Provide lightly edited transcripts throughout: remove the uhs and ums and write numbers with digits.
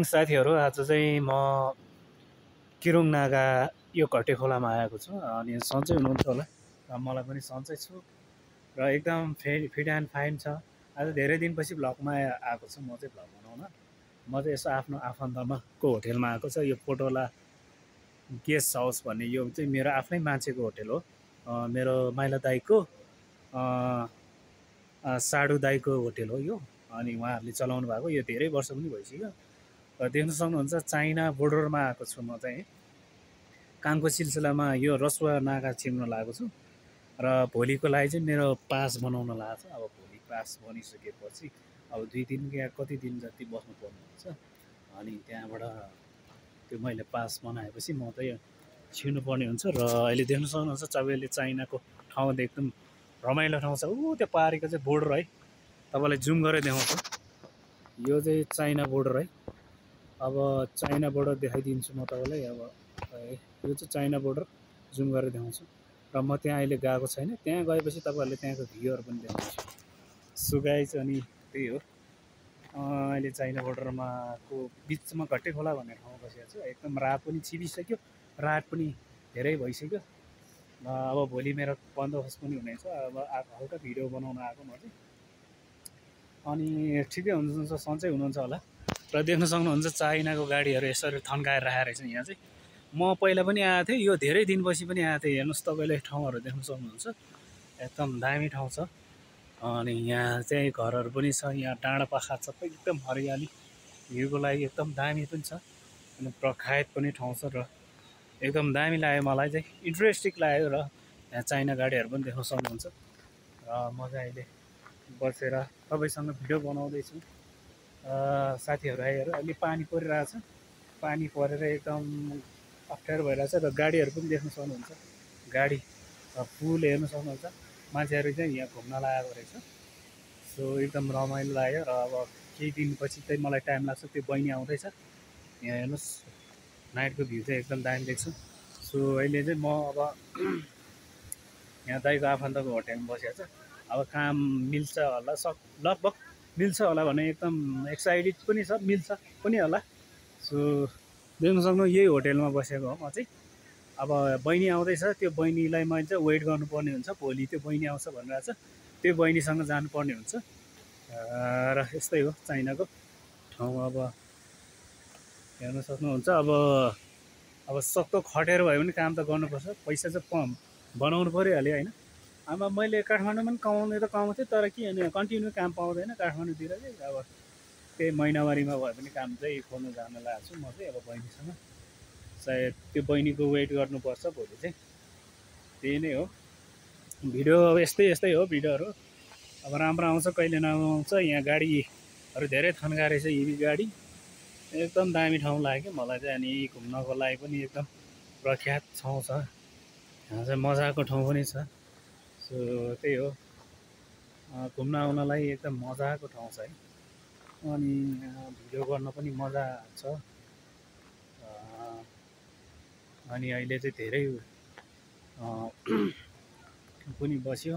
साथीहरू, आज चाहिँ म किरुङ नागा यो घटे खोलामा आएको छु। अनि सन्चै हुनुहुन्छ होला, र मलाई पनि सन्चै छु र एकदम फिट एन्ड फाइन छ। आज धेरै दिनपछि भ्लगमा आएको छु म चाहिँ भ्लग बनाउन। म चाहिँ यसो आफ्नो आफन्तमा को होटेलमा आएको छ। यो पोटोला गेस्ट हाउस भन्ने यो चाहिँ मेरो आफ्नै मान्छेको होटेल हो। मेरो माइला दाईको साडु दाईको होटेल हो यो। अनि उहाँहरूले चलाउनु भएको, यो धेरै वर्ष पनि भइसक्यो। र देख्न सक्नुहुन्छ चाइना बोर्डरमा आएको छु म चाहिँ। कामको सिलसिलामा यो रसुवा नागा छिर्न लागेको छु र भोलिको लागि चाहिँ मेरो पास बनाउन लागेको छ। अब भोलि पास बनिसकेपछि अब 2 दिन या कति दिन जति बस्नु पर्ने हुन्छ। अनि त्यहाँबाट त्यो मैले पास बनाएपछि म चाहिँ छिर्नु पर्ने हुन्छ। र अहिले देख्न सक्नुहुन्छ तपाईँले चाइनाको ठाउँ एकदम रमाइलो ठाउँ छ। त्यो पारेको चाहिँ बोर्डर है, तपाईँलाई जुम गरेर देखाउँछु। यो चाहिँ चाइना बोर्डर है। अब चाइना बोर्डर देखाइदिन्छु म तपाईँलाई। अब यो चाहिँ चाइना बोर्डर जुम गरेर देखाउँछु। र म त्यहाँ अहिले गएको छैन, त्यहाँ गएपछि तपाईँहरूले त्यहाँको भ्यूहरू पनि देखाउँछु। सो गाइज, अनि त्यही हो, अहिले चाइना बोर्डरमा को बिचमा घट्टे खोला भन्ने ठाउँ बसेको छु। एकदम रात पनि छिपिसक्यो, रात पनि धेरै भइसक्यो। अब भोलि मेरो बन्दोबस्त पनि हुनेछ। अब हल्का भिडियो बनाउन आएको म चाहिँ। अनि ठिकै हुनुहुन्छ, सन्चै हुनुहुन्छ होला। र देख्न सक्नुहुन्छ चाइनाको गाडीहरू यसरी थन्काएर राखेको रहेछ यहाँ चाहिँ। म पहिला पनि आएको थिएँ, यो धेरै दिनपछि पनि आएको थिएँ। हेर्नुहोस् तपाईँले ठाउँहरू देख्न सक्नुहुन्छ, एकदम दामी ठाउँ छ। अनि यहाँ चाहिँ घरहरू पनि छ, यहाँ डाँडा पाखा सबै एकदम हरियाली, भ्यूको लागि एकदम दामी पनि छ। अनि प्रख्यात पनि ठाउँ छ र एकदम दामी लाग्यो मलाई चाहिँ, इन्ट्रेस्टिङ लाग्यो। र यहाँ चाइना गाडीहरू पनि देख्न सक्नुहुन्छ। र म चाहिँ अहिले बसेर तपाईँसँग भिडियो बनाउँदैछु। साथीहरू आइहरू अहिले पानी परिरहेछ, पानी परेर एकदम अप्ठ्यारो भइरहेछ। र गाडीहरू पनि देख्न सक्नुहुन्छ, गाडी पुल हेर्न सक्नुहुन्छ। मान्छेहरू चाहिँ यहाँ घुम्न लागेको रहेछ। सो एकदम रमाइलो लाग्यो। र अब केही दिनपछि चाहिँ मलाई टाइम लाग्छ, त्यो बहिनी आउँदैछ। यहाँ हेर्नुहोस् नाइटको भ्यू चाहिँ एकदम दामी देख्छु। सो अहिले चाहिँ म अब यहाँ दाइको आफन्तको होटेलमा बसेको छ। अब काम मिल्छ होला, लगभग मिल्छ होला भने एकदम एक्साइटेड पनि छ, मिल्छ पनि होला। सो देख्न सक्नु यही होटेलमा बसेको हो म चाहिँ। अब बहिनी आउँदैछ, त्यो बहिनीलाई मैले चाहिँ वेट गर्नुपर्ने हुन्छ। भोलि त्यो बहिनी आउँछ भनिरहेको छ, त्यो बहिनीसँग जानुपर्ने हुन्छ। र यस्तै हो चाइनाको ठाउँ। अब हेर्न सक्नुहुन्छ, अब सक्दो खटेर भयो भने काम त गर्नुपर्छ, पैसा चाहिँ बनाउनु पऱ्यो हाल्यो होइन। अब मैले काठमाडौँमा पनि कमाउने त कमाउँथेँ, तर के होइन कन्टिन्यू काम पाउँदैन काठमाडौँतिर चाहिँ। अब त्यही महिनावारीमा भयो भने काम चाहिँ खोल्नु जान लागेको छु म चाहिँ। अब बहिनीसँग सायद त्यो बहिनीको वेट गर्नुपर्छ भोलि चाहिँ। त्यही नै हो भिडियो। अब यस्तै हो भिडियोहरू। अब राम्रो आउँछ, कहिले नराम्रो आउँछ। यहाँ गाडीहरू धेरै थन्काएर रहेछ, इभी गाडी एकदम दामी ठाउँ लाग्यो मलाई चाहिँ। अनि घुम्नको लागि पनि एकदम प्रख्यात ठाउँ छ, यहाँ चाहिँ मजाको ठाउँ पनि छ। सो त्यही हो, घुम्न आउनलाई एकदम मजाको ठाउँ छ है। अनि भिडियो गर्न पनि मजा छ। अनि अहिले चाहिँ धेरै पनि बस्यो।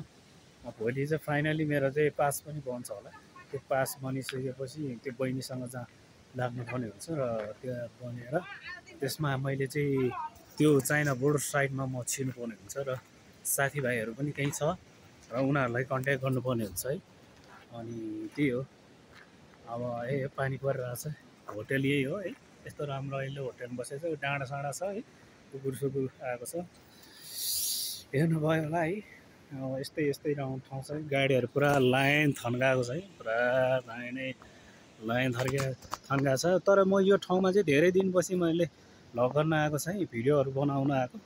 भोलि चाहिँ फाइनली मेरो चाहिँ पास पनि बन्छ होला। त्यो पास बनिसकेपछि त्यो बहिनीसँग लाग्नुपर्ने हुन्छ। र त्यो बनेर त्यसमा मैले चाहिँ त्यो चाइना बोर्डर साइडमा म छिर्नुपर्ने हुन्छ। र साथीभाइहरू पनि केही छ र उनीहरूलाई कन्ट्याक्ट गर्नुपर्ने हुन्छ है। अनि त्यही हो, अब पानी परिरहेछ। होटेल यही हो है, यस्तो राम्रो अहिले होटेलमा बसेको छ। डाँडा साँडा छ है, कुकुर सुकुर आएको छ, हेर्नुभयो होला है। अब यस्तै ठाउँ छ। गाडीहरू पुरा लाइन थन्काएको छ है, पुरा लाइन थन्काएको छ। तर म यो ठाउँमा चाहिँ धेरै दिनपछि मैले भ्लग गर्न आएको छ है, भिडियोहरू बनाउन आएको।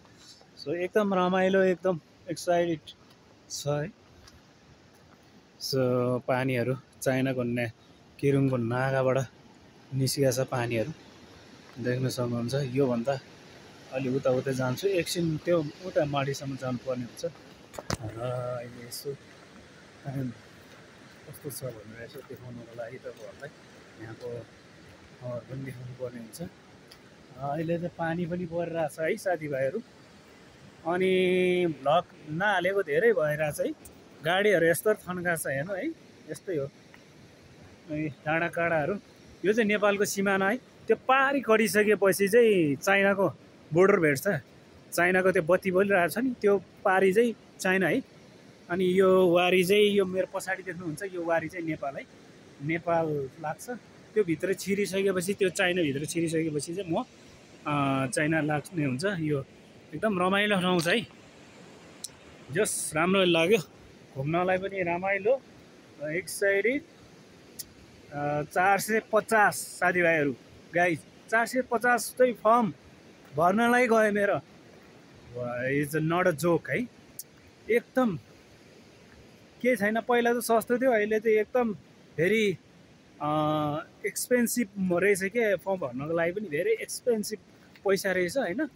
सो एकदम रमाइलो, एकदम एक्साइटेड छ है। सो पानीहरू चाइनाको किरुङको नागाबाट निस्किएको छ पानीहरू देख्न सक्नुहुन्छ। योभन्दा अलि उता जान्छु, एकछिन त्यो उता माडीसम्म जानुपर्ने हुन्छ। र अहिले यसो टाइम कस्तो छ भनेर यसो देखाउनुको लागि तपाईँहरूलाई यहाँको ठाउँहरू पनि देखाउनु पर्ने हुन्छ। अहिले चाहिँ पानी पनि परिरहेछ है साथीभाइहरू। अनि भ्लग नहालेको धेरै भइरहेछ है, गाडीहरू यस्तो थन्काएको छ हेर्नु है। यस्तै हो डाँडा काँडाहरू। यो चाहिँ नेपालको सिमाना है, त्यो पारी कटिसकेपछि चाहिँ चाइनाको बोर्डर भेट्छ। चाइनाको त्यो बत्ती बलिरहेको छ नि, त्यो पारी चाहिँ चाइना है। अनि यो वारी चाहिँ यो मेरो पछाडि देख्नुहुन्छ, यो वारी चाहिँ नेपाल है। नेपाल लाग्छ। त्यो भित्र छिरिसकेपछि, त्यो चाइनाभित्र छिरिसकेपछि चाहिँ म चाइना लाग्ने हुन्छ। यो एकदम रमाइलो ठाउँ छ है। जस राम्रो लाग्यो, घुम्नलाई पनि रमाइलो। एक सयरी 450 साथीभाइहरू गाइज, 450 चाहिँ फर्म भर्नलाई गयो मेरो। इट्स नट अ जोक है। एकदम केही छैन, पहिला त सस्तो थियो, अहिले चाहिँ एकदम भेरी एक्सपेन्सिभ रहेछ के। फर्म भर्नको लागि पनि धेरै एक्सपेन्सिभ पैसा रहेछ होइन।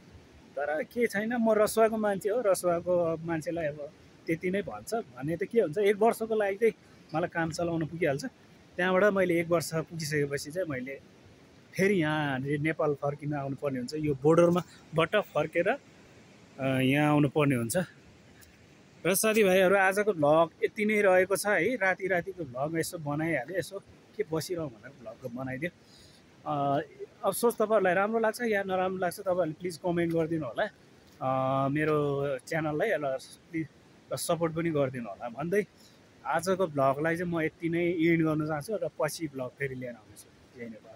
तर के छैन, म रसुवाको मान्छे हो, रसुवाको मान्छेलाई अब त्यति नै भन्छ भने त के हुन्छ। 1 वर्षको लागि चाहिँ मलाई काम चलाउन पुगिहाल्छ। त्यहाँबाट मैले 1 वर्ष पुगिसकेपछि चाहिँ मैले फेरि यहाँ नेपाल फर्किन आउनुपर्ने हुन्छ। यो बोर्डरमाबाट फर्केर यहाँ आउनुपर्ने हुन्छ। र साथीभाइहरू, आजको भ्लग यति नै रहेको छ है। रातिको भ्लग यसो बनाइहालेँ, यसो के बसिरहँ भनेर भ्लग बनाइदियो। अफसोस तपाईँहरूलाई राम्रो लाग्छ या नराम्रो लाग्छ तपाईँहरूले प्लिज कमेन्ट गरिदिनु होला। मेरो च्यानललाई प्लिज सपोर्ट पनि गरिदिनु होला भन्दै आजको भ्लगलाई चाहिँ म यति नै एन्ड गर्न चाहन्छु। र पछि भ्लग फेरि लिएर आउँछु। जय नेपाल।